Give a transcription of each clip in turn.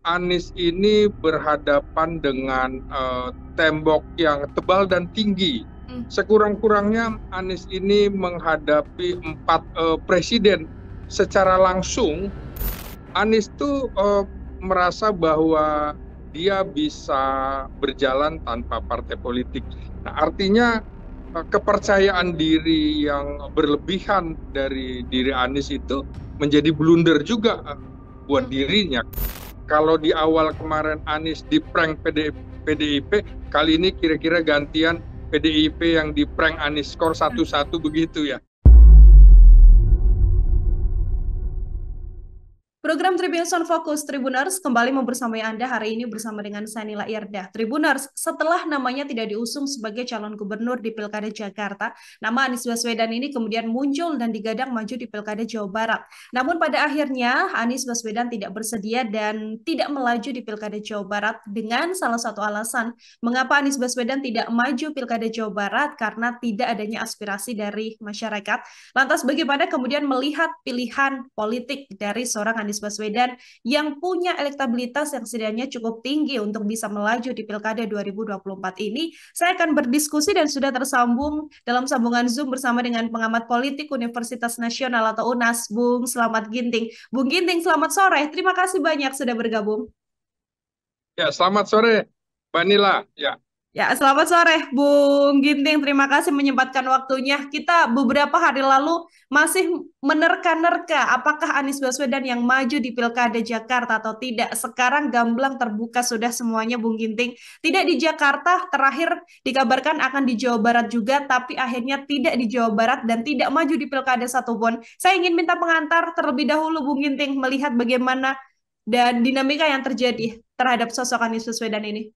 Anies ini berhadapan dengan tembok yang tebal dan tinggi. Sekurang-kurangnya Anies ini menghadapi 4 presiden secara langsung. Anies tuh merasa bahwa dia bisa berjalan tanpa partai politik. Nah, artinya kepercayaan diri yang berlebihan dari diri Anies itu menjadi blunder juga buat dirinya. Kalau di awal kemarin Anies di prank PDIP, kali ini kira-kira gantian PDIP yang di prank Anies, skor 1-1 begitu ya. Program Tribuners on Focus Tribuners kembali membersamai Anda hari ini bersama dengan Sanila Irdah. Tribuners, setelah namanya tidak diusung sebagai calon gubernur di Pilkada Jakarta, nama Anies Baswedan ini kemudian muncul dan digadang maju di Pilkada Jawa Barat. Namun pada akhirnya Anies Baswedan tidak bersedia dan tidak melaju di Pilkada Jawa Barat dengan salah satu alasan mengapa Anies Baswedan tidak maju Pilkada Jawa Barat karena tidak adanya aspirasi dari masyarakat. Lantas bagaimana kemudian melihat pilihan politik dari seorang Anies Baswedan yang punya elektabilitas yang setidaknya cukup tinggi untuk bisa melaju di Pilkada 2024 ini? Saya akan berdiskusi dan sudah tersambung dalam sambungan Zoom bersama dengan pengamat politik Universitas Nasional atau UNAS, Bung Slamet Ginting. Bung Ginting, selamat sore. Terima kasih banyak sudah bergabung. Ya, selamat sore, Mbak Nila. Ya, Ya, selamat sore, Bung Ginting. Terima kasih menyempatkan waktunya. Kita beberapa hari lalu masih menerka-nerka apakah Anies Baswedan yang maju di Pilkada Jakarta atau tidak. Sekarang gamblang terbuka sudah semuanya, Bung Ginting. Tidak di Jakarta, terakhir dikabarkan akan di Jawa Barat juga, tapi akhirnya tidak di Jawa Barat dan tidak maju di Pilkada satupun. Saya ingin minta pengantar terlebih dahulu, Bung Ginting, melihat bagaimana dan dinamika yang terjadi terhadap sosok Anies Baswedan ini.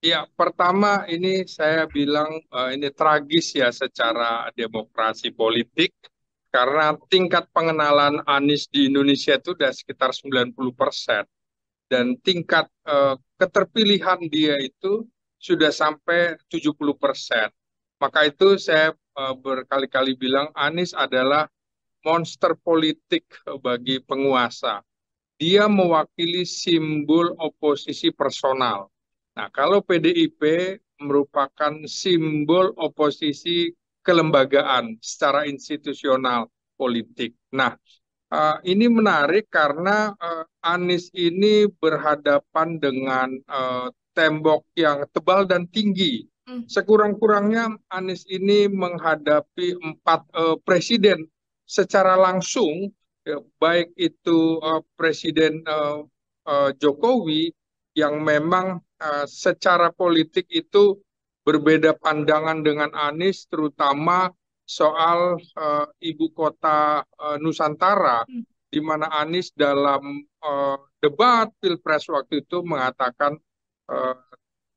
ya, pertama ini saya bilang ini tragis ya secara demokrasi politik karena tingkat pengenalan Anies di Indonesia itu sudah sekitar 90%. Dan tingkat keterpilihan dia itu sudah sampai 70%. Maka itu saya berkali-kali bilang Anies adalah monster politik bagi penguasa. Dia mewakili simbol oposisi personal. Nah, kalau PDIP merupakan simbol oposisi kelembagaan secara institusional politik. Nah, ini menarik karena Anies ini berhadapan dengan tembok yang tebal dan tinggi. Sekurang-kurangnya Anies ini menghadapi 4 presiden secara langsung, ya, baik itu Presiden Jokowi yang memang secara politik itu berbeda pandangan dengan Anies, terutama soal ibu kota Nusantara, di mana Anies dalam debat Pilpres waktu itu mengatakan uh,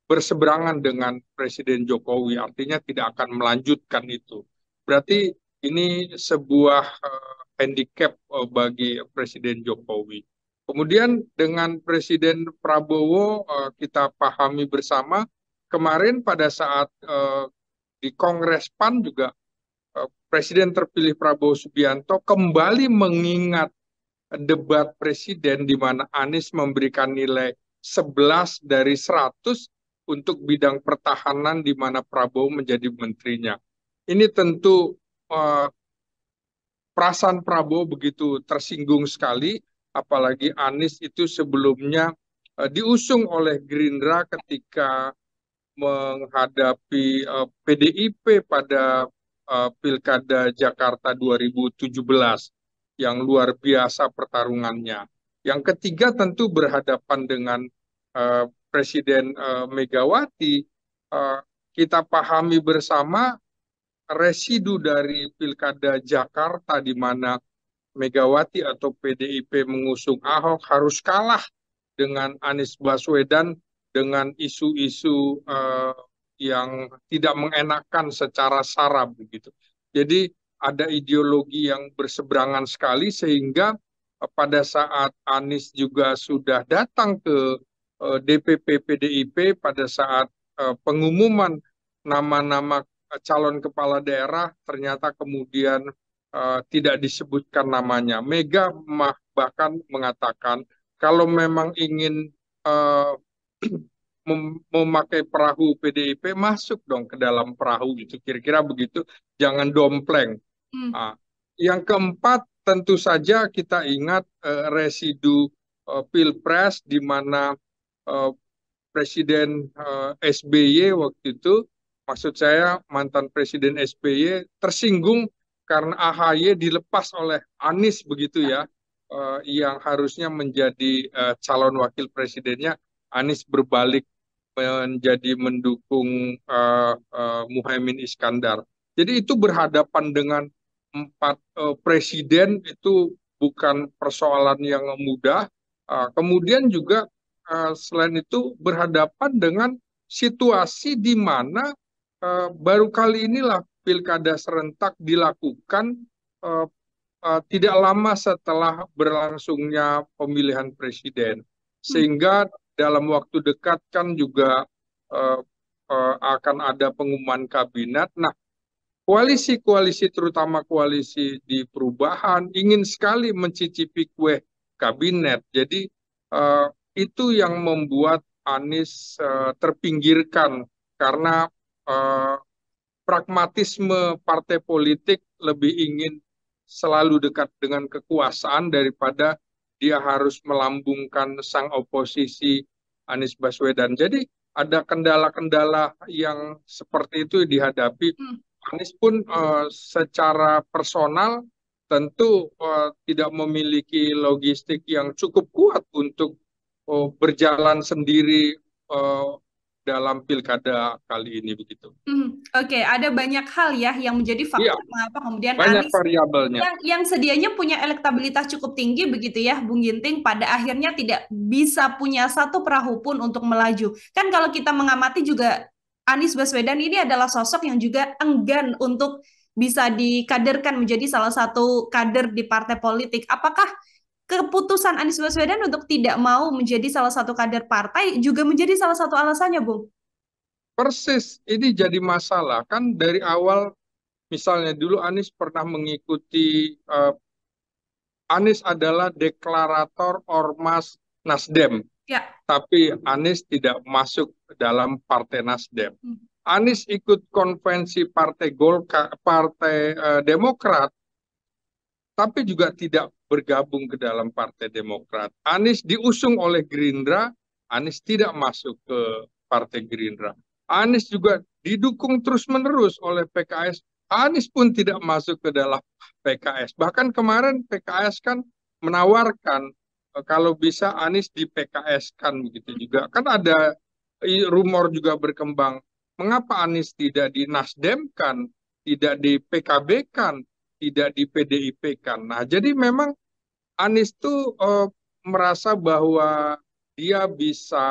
berseberangan dengan Presiden Jokowi, artinya tidak akan melanjutkan itu. Berarti ini sebuah handicap bagi Presiden Jokowi. Kemudian dengan Presiden Prabowo kita pahami bersama, kemarin pada saat di Kongres PAN juga Presiden terpilih Prabowo Subianto kembali mengingat debat presiden di mana Anies memberikan nilai 11 dari 100 untuk bidang pertahanan di mana Prabowo menjadi menterinya. Ini tentu uh, perasaan Prabowo begitu tersinggung sekali, apalagi Anies itu sebelumnya diusung oleh Gerindra ketika menghadapi PDIP pada Pilkada Jakarta 2017 yang luar biasa pertarungannya. Yang ketiga tentu berhadapan dengan Presiden Megawati. Uh, kita pahami bersama residu dari Pilkada Jakarta di mana Megawati atau PDIP mengusung Ahok harus kalah dengan Anies Baswedan dengan isu-isu yang tidak mengenakan secara sara begitu. Jadi ada ideologi yang berseberangan sekali sehingga pada saat Anies juga sudah datang ke DPP PDIP pada saat pengumuman nama-nama calon kepala daerah ternyata kemudian tidak disebutkan namanya. Mega bahkan mengatakan kalau memang ingin uh, memakai perahu PDIP, masuk dong ke dalam perahu gitu. Kira-kira begitu, jangan dompleng. Nah, yang keempat, tentu saja kita ingat residu Pilpres di mana uh, Presiden SBY waktu itu, maksud saya mantan Presiden SBY tersinggung karena AHY dilepas oleh Anies begitu ya, yang harusnya menjadi calon wakil presidennya, Anies berbalik menjadi mendukung Muhaimin Iskandar. Jadi itu berhadapan dengan empat presiden, itu bukan persoalan yang mudah. Kemudian juga selain itu berhadapan dengan situasi di mana baru kali inilah pilkada serentak dilakukan uh, tidak lama setelah berlangsungnya pemilihan presiden, sehingga dalam waktu dekat kan juga uh, akan ada pengumuman kabinet. Nah, koalisi-koalisi terutama koalisi di perubahan ingin sekali mencicipi kue kabinet. Jadi itu yang membuat Anies terpinggirkan karena uh, pragmatisme partai politik lebih ingin selalu dekat dengan kekuasaan daripada dia harus melambungkan sang oposisi Anies Baswedan. Jadi ada kendala-kendala yang seperti itu dihadapi. Anies pun secara personal tentu tidak memiliki logistik yang cukup kuat untuk berjalan sendiri dalam pilkada kali ini begitu. Oke, ada banyak hal ya yang menjadi Iya, faktor mengapa kemudian banyak Anies variabelnya. yang sedianya punya elektabilitas cukup tinggi begitu ya, Bung Ginting, pada akhirnya tidak bisa punya satu perahu pun untuk melaju. Kan kalau kita mengamati juga Anies Baswedan ini adalah sosok yang juga enggan untuk bisa dikaderkan menjadi salah satu kader di partai politik. Apakah keputusan Anies Baswedan untuk tidak mau menjadi salah satu kader partai juga menjadi salah satu alasannya, Bung? Persis, ini jadi masalah. Kan dari awal, misalnya dulu Anies pernah mengikuti, Anies adalah deklarator Ormas Nasdem, Ya. tapi Anies tidak masuk dalam Partai Nasdem. Anies ikut konvensi Partai Golkar, Partai Demokrat, tapi juga tidak bergabung ke dalam Partai Demokrat. Anies diusung oleh Gerindra, Anies tidak masuk ke Partai Gerindra. Anies juga didukung terus-menerus oleh PKS, Anies pun tidak masuk ke dalam PKS. Bahkan kemarin PKS kan menawarkan kalau bisa Anies di PKS kan begitu juga. Kan ada rumor juga berkembang, mengapa Anies tidak di Nasdem kan, tidak di PKB kan, tidak di PDIP kan. Nah, jadi memang Anies tuh merasa bahwa dia bisa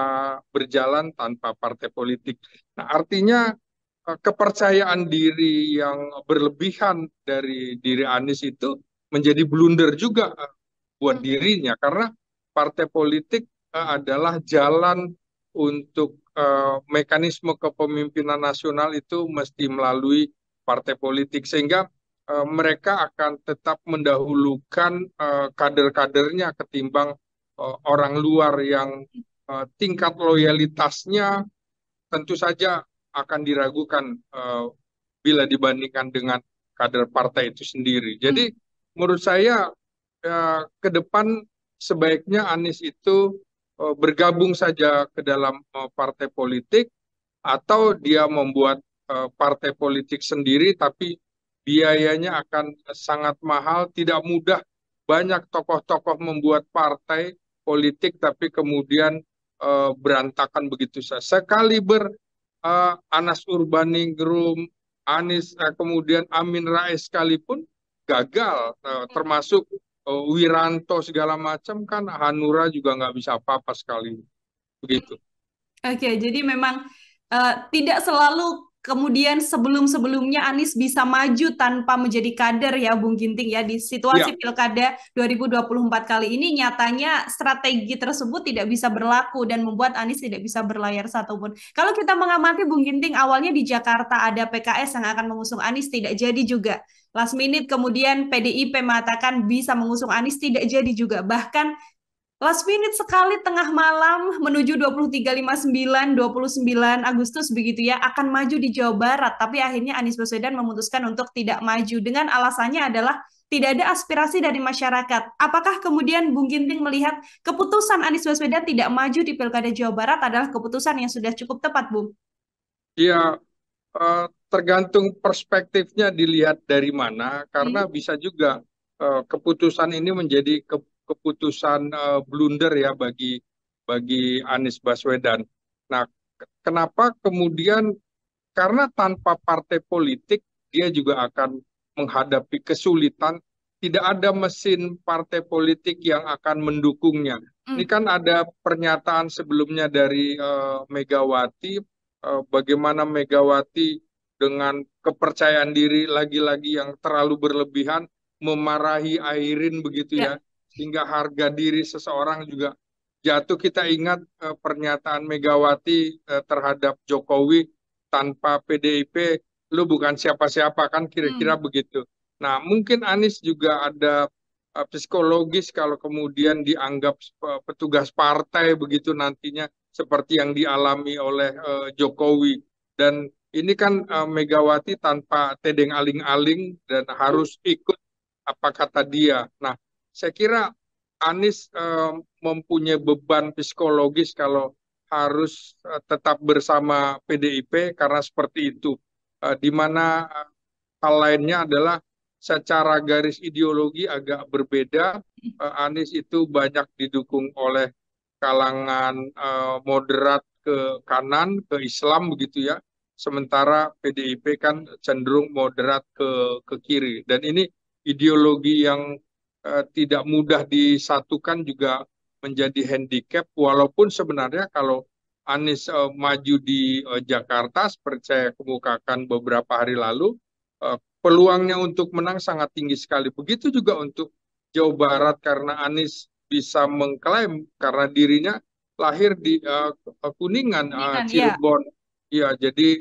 berjalan tanpa partai politik. Nah, artinya kepercayaan diri yang berlebihan dari diri Anies itu menjadi blunder juga buat dirinya, karena partai politik adalah jalan untuk mekanisme kepemimpinan nasional itu mesti melalui partai politik, sehingga mereka akan tetap mendahulukan kader-kadernya ketimbang orang luar yang tingkat loyalitasnya tentu saja akan diragukan bila dibandingkan dengan kader partai itu sendiri. Jadi menurut saya ke depan sebaiknya Anies itu bergabung saja ke dalam partai politik, atau dia membuat partai politik sendiri, tapi biayanya akan sangat mahal, tidak mudah. Banyak tokoh-tokoh membuat partai politik tapi kemudian berantakan begitu saja. Sekaliber Anas Urbaningrum, Anies, kemudian Amin Rais sekalipun gagal, termasuk Wiranto segala macam kan, Hanura juga nggak bisa apa-apa sekali begitu. Oke, jadi memang tidak selalu kemudian sebelum-sebelumnya Anies bisa maju tanpa menjadi kader ya, Bung Ginting ya. Di situasi Ya, Pilkada 2024 kali ini nyatanya strategi tersebut tidak bisa berlaku dan membuat Anies tidak bisa berlayar satupun. Kalau kita mengamati Bung Ginting, awalnya di Jakarta ada PKS yang akan mengusung Anies, tidak jadi juga. Last minute kemudian PDIP mengatakan bisa mengusung Anies, tidak jadi juga. Bahkan Last minute sekali tengah malam menuju 23.59, 29 Agustus begitu ya, akan maju di Jawa Barat. Tapi akhirnya Anies Baswedan memutuskan untuk tidak maju dengan alasannya adalah tidak ada aspirasi dari masyarakat. Apakah kemudian Bung Ginting melihat keputusan Anies Baswedan tidak maju di Pilkada Jawa Barat adalah keputusan yang sudah cukup tepat, Bung? Ya, tergantung perspektifnya dilihat dari mana, karena bisa juga keputusan ini menjadi keputusan blunder ya bagi Anies Baswedan. Nah, kenapa kemudian, karena tanpa partai politik dia juga akan menghadapi kesulitan, tidak ada mesin partai politik yang akan mendukungnya. Ini kan ada pernyataan sebelumnya dari Megawati, bagaimana Megawati dengan kepercayaan diri lagi-lagi yang terlalu berlebihan memarahi Airin begitu ya, sehingga harga diri seseorang juga jatuh. Kita ingat pernyataan Megawati terhadap Jokowi, tanpa PDIP lu bukan siapa-siapa, kan kira-kira begitu. Nah, mungkin Anies juga ada psikologis kalau kemudian dianggap petugas partai begitu nantinya, seperti yang dialami oleh Jokowi. Dan ini kan Megawati tanpa tedeng aling-aling dan harus ikut apa kata dia. Nah, saya kira Anies mempunyai beban psikologis kalau harus tetap bersama PDIP karena seperti itu. Di mana hal lainnya adalah secara garis ideologi agak berbeda. Anies itu banyak didukung oleh kalangan moderat ke kanan, ke Islam begitu ya. Sementara PDIP kan cenderung moderat ke kiri. Dan ini ideologi yang tidak mudah disatukan juga menjadi handicap, walaupun sebenarnya kalau Anies maju di Jakarta seperti saya kemukakan beberapa hari lalu, peluangnya untuk menang sangat tinggi sekali. Begitu juga untuk Jawa Barat, karena Anies bisa mengklaim karena dirinya lahir di Kuningan, Cirebon. Ya, jadi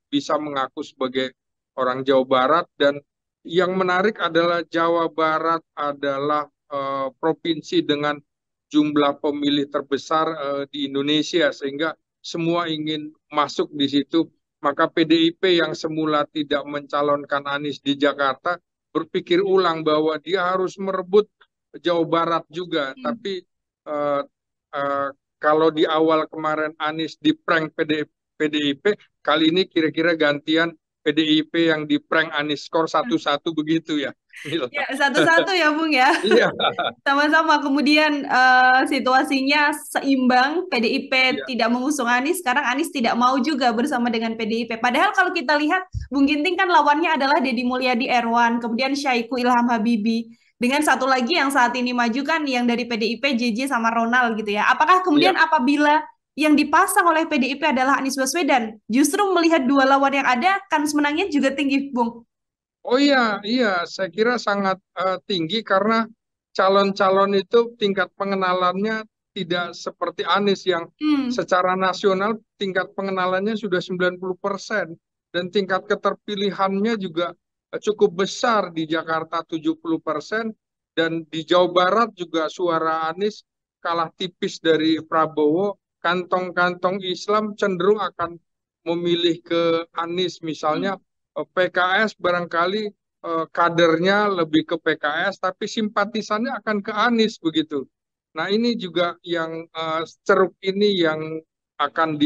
bisa mengaku sebagai orang Jawa Barat. Dan yang menarik adalah Jawa Barat adalah provinsi dengan jumlah pemilih terbesar di Indonesia, sehingga semua ingin masuk di situ. Maka PDIP yang semula tidak mencalonkan Anies di Jakarta berpikir ulang bahwa dia harus merebut Jawa Barat juga. Tapi kalau di awal kemarin Anies di prank PDIP, kali ini kira-kira gantian PDIP yang di prank Anies, skor 1-1 begitu ya. Ya, satu-satu ya, Bung ya. Iya. Sama-sama. Kemudian situasinya seimbang, PDIP tidak mengusung Anies, sekarang Anies tidak mau juga bersama dengan PDIP. Padahal kalau kita lihat, Bung Ginting kan lawannya adalah Deddy Mulyadi Erwan, kemudian Syahiku Ilham Habibie, dengan satu lagi yang saat ini maju kan yang dari PDIP, JJ sama Ronald gitu ya. Apakah kemudian apabila yang dipasang oleh PDIP adalah Anies Baswedan, justru melihat dua lawan yang ada, kans menangnya juga tinggi, Bung? Oh iya, saya kira sangat tinggi, karena calon-calon itu tingkat pengenalannya tidak seperti Anies yang secara nasional tingkat pengenalannya sudah 90% dan tingkat keterpilihannya juga cukup besar, di Jakarta 70%, dan di Jawa Barat juga suara Anies kalah tipis dari Prabowo. Kantong-kantong Islam cenderung akan memilih ke Anies, misalnya PKS barangkali kadernya lebih ke PKS, tapi simpatisannya akan ke Anies begitu. Nah, ini juga yang ceruk ini yang akan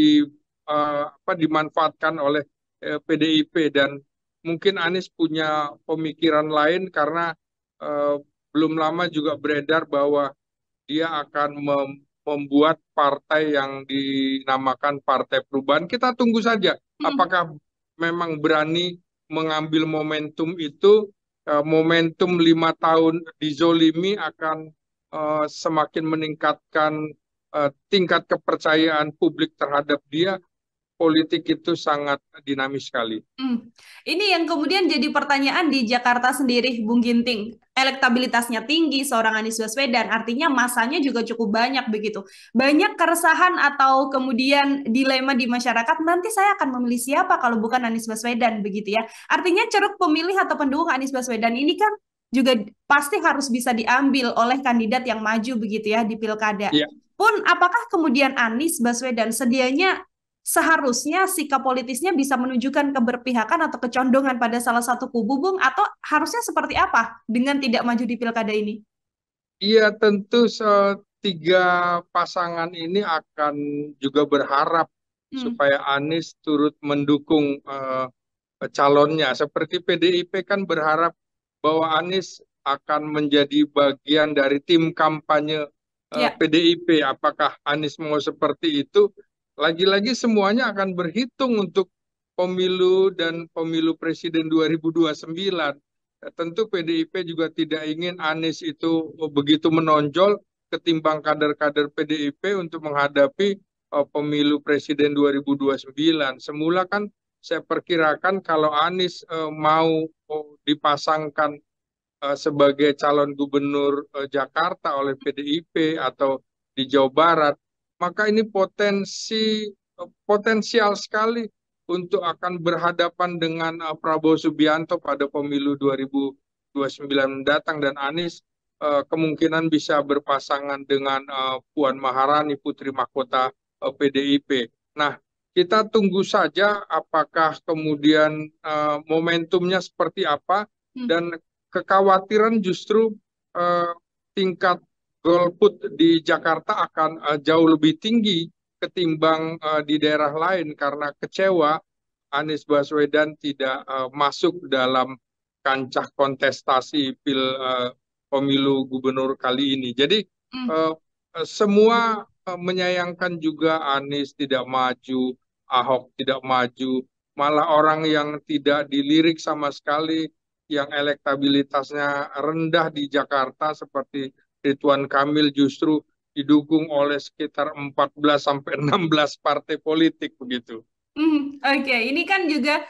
dimanfaatkan oleh PDIP, dan mungkin Anies punya pemikiran lain, karena belum lama juga beredar bahwa dia akan membuat partai yang dinamakan Partai Perubahan. Kita tunggu saja apakah memang berani mengambil momentum itu. Momentum 5 tahun dizolimi akan semakin meningkatkan tingkat kepercayaan publik terhadap dia. Politik itu sangat dinamis sekali. Ini yang kemudian jadi pertanyaan di Jakarta sendiri, Bung Ginting. Elektabilitasnya tinggi seorang Anies Baswedan, artinya masanya juga cukup banyak begitu. Banyak keresahan atau kemudian dilema di masyarakat, nanti saya akan memilih siapa kalau bukan Anies Baswedan begitu ya. Artinya ceruk pemilih atau pendukung Anies Baswedan ini kan juga pasti harus bisa diambil oleh kandidat yang maju begitu ya di pilkada. Iya. Pun apakah kemudian Anies Baswedan sedianya seharusnya sikap politisnya bisa menunjukkan keberpihakan atau kecondongan pada salah satu kubu, Bung, atau harusnya seperti apa dengan tidak maju di pilkada ini? Iya, tentu tiga pasangan ini akan juga berharap Hmm, supaya Anies turut mendukung calonnya. Seperti PDIP kan berharap bahwa Anies akan menjadi bagian dari tim kampanye ya. PDIP. Apakah Anies mau seperti itu? Lagi-lagi semuanya akan berhitung untuk pemilu dan pemilu presiden 2029. Tentu PDIP juga tidak ingin Anies itu begitu menonjol ketimbang kader-kader PDIP untuk menghadapi pemilu presiden 2029. Semula kan saya perkirakan kalau Anies mau dipasangkan sebagai calon gubernur Jakarta oleh PDIP atau di Jawa Barat, maka ini potensial sekali untuk akan berhadapan dengan Prabowo Subianto pada pemilu 2029 mendatang, dan Anies kemungkinan bisa berpasangan dengan Puan Maharani, Putri Mahkota PDIP. Nah, kita tunggu saja apakah kemudian momentumnya seperti apa, Hmm. dan kekhawatiran justru eh, tingkat golput di Jakarta akan jauh lebih tinggi ketimbang di daerah lain karena kecewa Anies Baswedan tidak masuk dalam kancah kontestasi pemilu gubernur kali ini. Jadi Hmm. semua menyayangkan juga Anies tidak maju, Ahok tidak maju, malah orang yang tidak dilirik sama sekali, yang elektabilitasnya rendah di Jakarta seperti Ridwan Kamil justru didukung oleh sekitar 14 sampai 16 partai politik begitu. Oke. Ini kan juga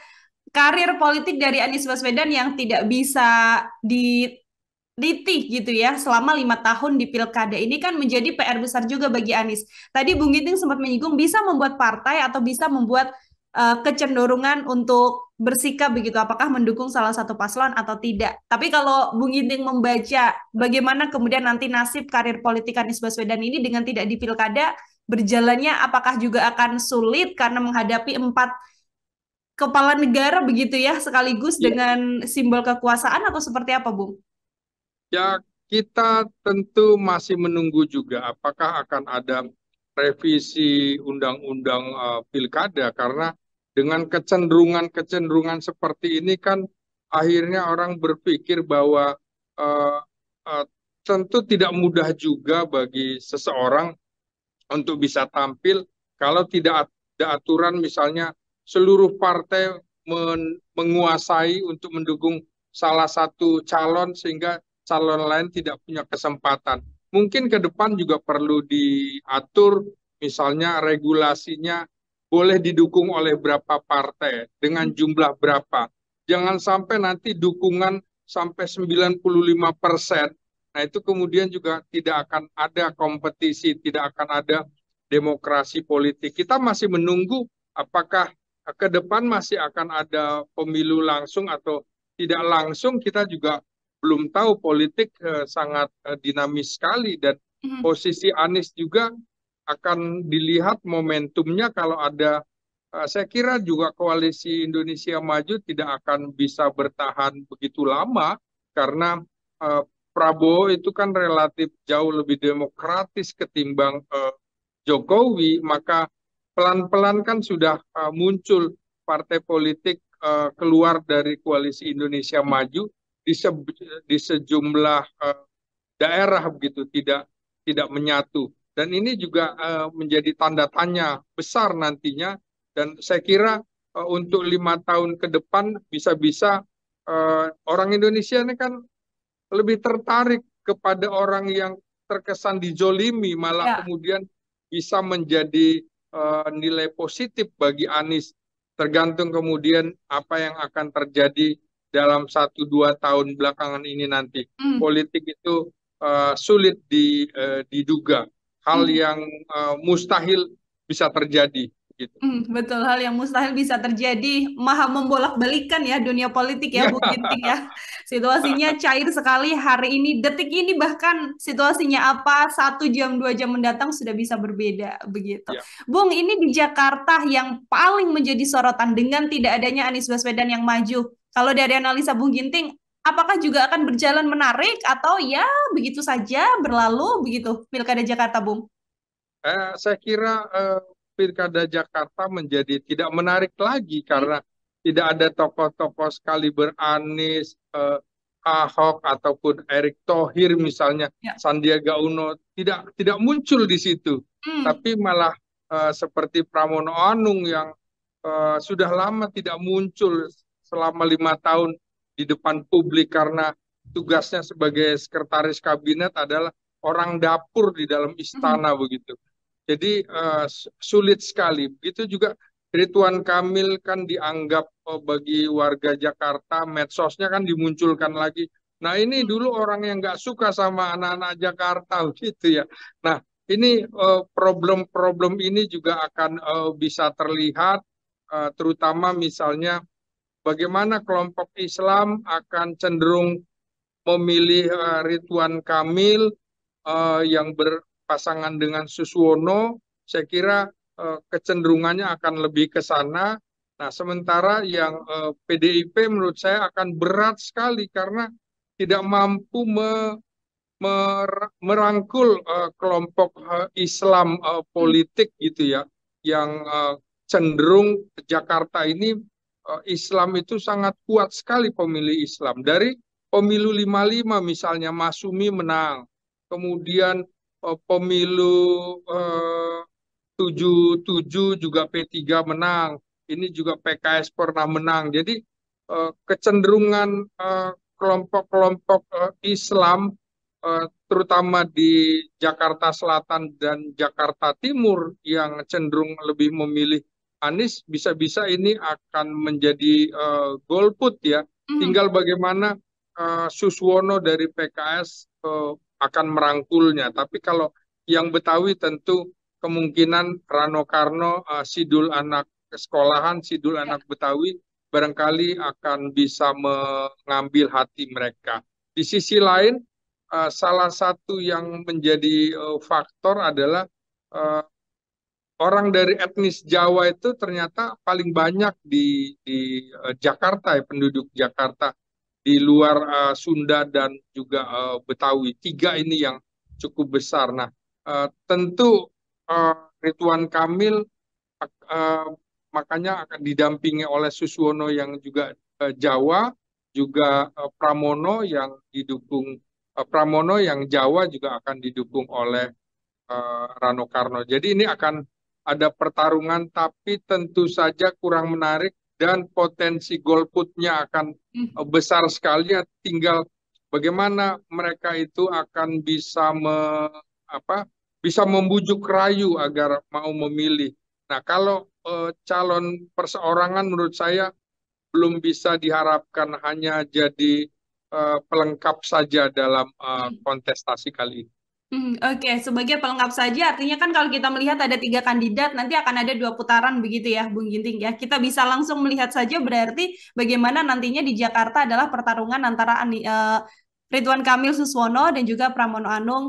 karir politik dari Anies Baswedan yang tidak bisa dititih gitu ya selama 5 tahun di pilkada ini kan menjadi PR besar juga bagi Anies. Tadi Bung Ginting sempat menyinggung bisa membuat partai atau bisa membuat kecenderungan untuk bersikap begitu, apakah mendukung salah satu paslon atau tidak. Tapi kalau Bung Ginting membaca bagaimana kemudian nanti nasib karir politik Anies Baswedan ini dengan tidak di pilkada berjalannya, apakah juga akan sulit karena menghadapi 4 kepala negara begitu ya sekaligus Ya, dengan simbol kekuasaan atau seperti apa, Bung? ya, kita tentu masih menunggu juga apakah akan ada revisi undang-undang pilkada, karena dengan kecenderungan-kecenderungan seperti ini kan akhirnya orang berpikir bahwa eh, eh, tentu tidak mudah juga bagi seseorang untuk bisa tampil kalau tidak ada aturan, misalnya seluruh partai menguasai untuk mendukung salah satu calon sehingga calon lain tidak punya kesempatan. Mungkin ke depan juga perlu diatur, misalnya regulasinya boleh didukung oleh berapa partai dengan jumlah berapa. Jangan sampai nanti dukungan sampai 95%. Nah, itu kemudian juga tidak akan ada kompetisi, tidak akan ada demokrasi politik. Kita masih menunggu apakah ke depan masih akan ada pemilu langsung atau tidak langsung. Kita juga belum tahu, politik sangat dinamis sekali, dan Mhm. posisi Anies juga akan dilihat momentumnya. Kalau ada, saya kira juga koalisi Indonesia Maju tidak akan bisa bertahan begitu lama karena eh, Prabowo itu kan relatif jauh lebih demokratis ketimbang Jokowi, maka pelan-pelan kan sudah muncul partai politik keluar dari koalisi Indonesia Maju di sejumlah daerah begitu, tidak menyatu, dan ini juga menjadi tanda tanya besar nantinya, dan saya kira untuk 5 tahun ke depan bisa-bisa orang Indonesia ini kan lebih tertarik kepada orang yang terkesan dijolimi, malah Ya. kemudian bisa menjadi nilai positif bagi Anies, tergantung kemudian apa yang akan terjadi dalam 1-2 tahun belakangan ini nanti. Hmm. Politik itu sulit diduga, hal Hmm. yang mustahil bisa terjadi. gitu. Betul, hal yang mustahil bisa terjadi. Maha membolak-balikan ya dunia politik ya, Ya, Bung Ginting ya. Situasinya cair sekali hari ini, detik ini bahkan situasinya apa, 1 jam, 2 jam mendatang sudah bisa berbeda begitu. ya. Bung, ini di Jakarta yang paling menjadi sorotan dengan tidak adanya Anies Baswedan yang maju. Kalau dari analisa Bung Ginting, apakah juga akan berjalan menarik atau ya begitu saja berlalu begitu Pilkada Jakarta, Bung? Saya kira Pilkada Jakarta menjadi tidak menarik lagi Hmm? karena tidak ada tokoh-tokoh sekaliber Anies, Ahok ataupun Erick Thohir misalnya, Ya. Sandiaga Uno tidak muncul di situ, Hmm. tapi malah seperti Pramono Anung yang sudah lama tidak muncul selama 5 tahun di depan publik karena tugasnya sebagai sekretaris kabinet adalah orang dapur di dalam Hmm. istana begitu. Jadi sulit sekali. Begitu juga Ridwan Kamil kan dianggap bagi warga Jakarta, medsosnya kan dimunculkan lagi. Nah ini dulu orang yang nggak suka sama anak-anak Jakarta gitu ya. Nah ini problem-problem ini juga akan bisa terlihat, terutama misalnya bagaimana kelompok Islam akan cenderung memilih Ridwan Kamil yang berpasangan dengan Suswono. Saya kira kecenderungannya akan lebih ke sana. Nah, sementara yang PDIP menurut saya akan berat sekali karena tidak mampu merangkul kelompok Islam Hmm. politik gitu ya, yang cenderung Jakarta ini Islam itu sangat kuat sekali pemilih Islam. Dari pemilu 55 misalnya Masumi menang, kemudian pemilu 77 juga P3 menang, ini juga PKS pernah menang. Jadi kecenderungan kelompok-kelompok Islam terutama di Jakarta Selatan dan Jakarta Timur yang cenderung lebih memilih Anies, bisa-bisa ini akan menjadi golput ya. Hmm. Tinggal bagaimana Suswono dari PKS akan merangkulnya. Tapi kalau yang Betawi tentu kemungkinan Rano Karno, Sidul anak sekolahan, Sidul Ya. anak Betawi barangkali akan bisa mengambil hati mereka. Di sisi lain, salah satu yang menjadi faktor adalah uh, orang dari etnis Jawa itu ternyata paling banyak di Jakarta ya, penduduk Jakarta di luar Sunda dan juga Betawi. Tiga ini yang cukup besar. Nah, tentu Ridwan Kamil uh, makanya akan didampingi oleh Suswono yang juga Jawa, juga Pramono yang didukung Pramono yang Jawa juga akan didukung oleh Rano Karno. Jadi ini akan ada pertarungan, tapi tentu saja kurang menarik dan potensi golputnya akan Hmm. besar sekali. Tinggal bagaimana mereka itu akan bisa bisa membujuk rayu agar mau memilih. Nah, kalau calon perseorangan menurut saya belum bisa diharapkan hanya jadi pelengkap saja dalam kontestasi kali ini. Oke, sebagai pelengkap saja, artinya kan kalau kita melihat ada 3 kandidat, nanti akan ada 2 putaran begitu ya, Bung Ginting ya. Kita bisa langsung melihat saja berarti bagaimana nantinya di Jakarta adalah pertarungan antara Ridwan Kamil Suswono dan juga Pramono Anung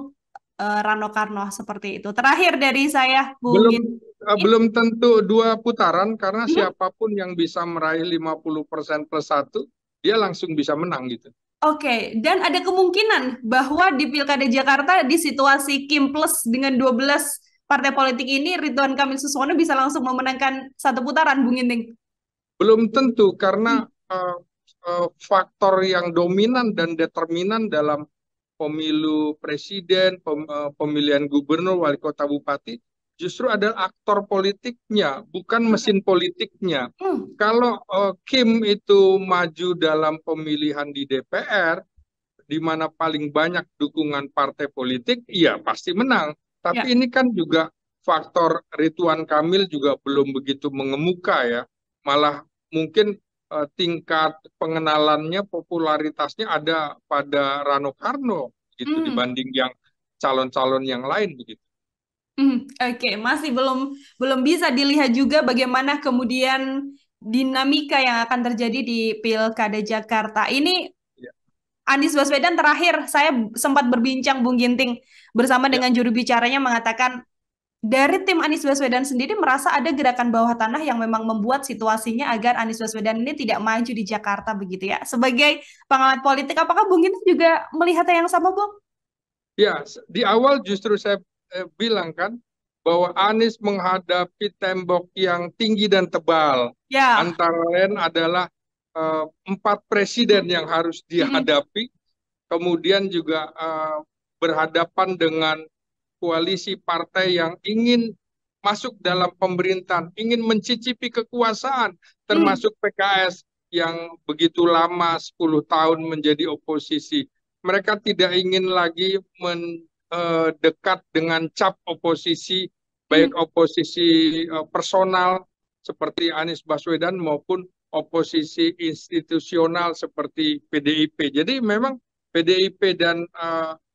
Rano Karno seperti itu. Terakhir dari saya, Bung Belum Ginting. belum tentu 2 putaran karena Mhm. siapapun yang bisa meraih 50% plus 1 dia langsung bisa menang gitu. Oke, dan ada kemungkinan bahwa di Pilkada Jakarta di situasi Kim Plus dengan 12 partai politik ini Ridwan Kamil Suswono bisa langsung memenangkan 1 putaran, Bung Ginting. Belum tentu Hmm. karena faktor yang dominan dan determinan dalam pemilu presiden, pemilihan gubernur, wali kota, bupati, justru adalah aktor politiknya, bukan mesin politiknya. Hmm. Kalau Kim itu maju dalam pemilihan di DPR, di mana paling banyak dukungan partai politik, iya pasti menang. Ya. Tapi ini kan juga faktor Ridwan Kamil juga belum begitu mengemuka ya. Malah mungkin tingkat pengenalannya, popularitasnya ada pada Rano Karno gitu Hmm. dibanding yang calon-calon yang lain begitu. Oke, masih belum bisa dilihat juga bagaimana kemudian dinamika yang akan terjadi di Pilkada Jakarta. Ini Ya, Anies Baswedan terakhir saya sempat berbincang Bung Ginting bersama ya, dengan juru bicaranya mengatakan dari tim Anies Baswedan sendiri merasa ada gerakan bawah tanah yang memang membuat situasinya agar Anies Baswedan ini tidak maju di Jakarta begitu ya. Sebagai pengamat politik, apakah Bung Ginting juga melihat yang sama, Bung? ya. Di awal justru saya bilang kan bahwa Anies menghadapi tembok yang tinggi dan tebal. Ya. Antara lain adalah empat presiden yang harus Mm-mm. dihadapi, kemudian juga berhadapan dengan koalisi partai yang ingin masuk dalam pemerintahan, ingin mencicipi kekuasaan, Mm. termasuk PKS yang begitu lama 10 tahun menjadi oposisi. Mereka tidak ingin lagi mendekat dengan cap oposisi, baik Mm. oposisi personal seperti Anies Baswedan maupun oposisi institusional seperti PDIP. Jadi memang PDIP dan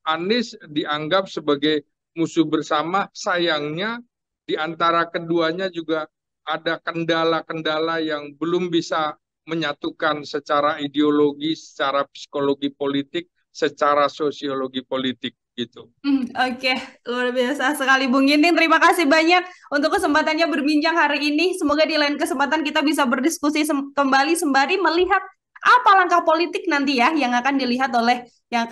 Anies dianggap sebagai musuh bersama. Sayangnya di antara keduanya juga ada kendala-kendala yang belum bisa menyatukan secara ideologi, secara psikologi politik, secara sosiologi politik gitu. Oke, luar biasa sekali Bung Ginting. Terima kasih banyak untuk kesempatannya berbincang hari ini. Semoga di lain kesempatan kita bisa berdiskusi kembali sembari melihat apa langkah politik nanti ya yang akan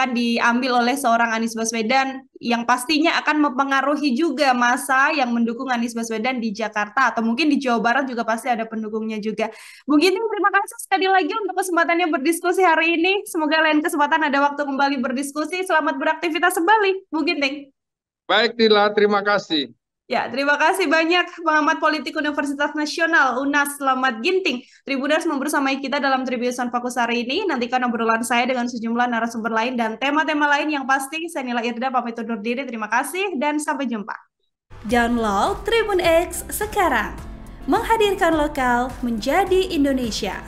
diambil oleh seorang Anies Baswedan yang pastinya akan mempengaruhi juga masa yang mendukung Anies Baswedan di Jakarta atau mungkin di Jawa Barat juga pasti ada pendukungnya juga. Bung Ginting, terima kasih sekali lagi untuk kesempatannya berdiskusi hari ini. Semoga lain kesempatan ada waktu kembali berdiskusi. Selamat beraktivitas kembali, Bung Ginting. Baik, Dila, terima kasih. Ya, terima kasih banyak pengamat politik Universitas Nasional UNAS Selamat Ginting. Tribuners membersamai kita dalam Tribun Fokus hari ini. Nantikan obrolan saya dengan sejumlah narasumber lain dan tema-tema lain yang pasti. Saya Nila Irda pamit undur diri. Terima kasih dan sampai jumpa. Download Tribun X sekarang. Menghadirkan lokal menjadi Indonesia.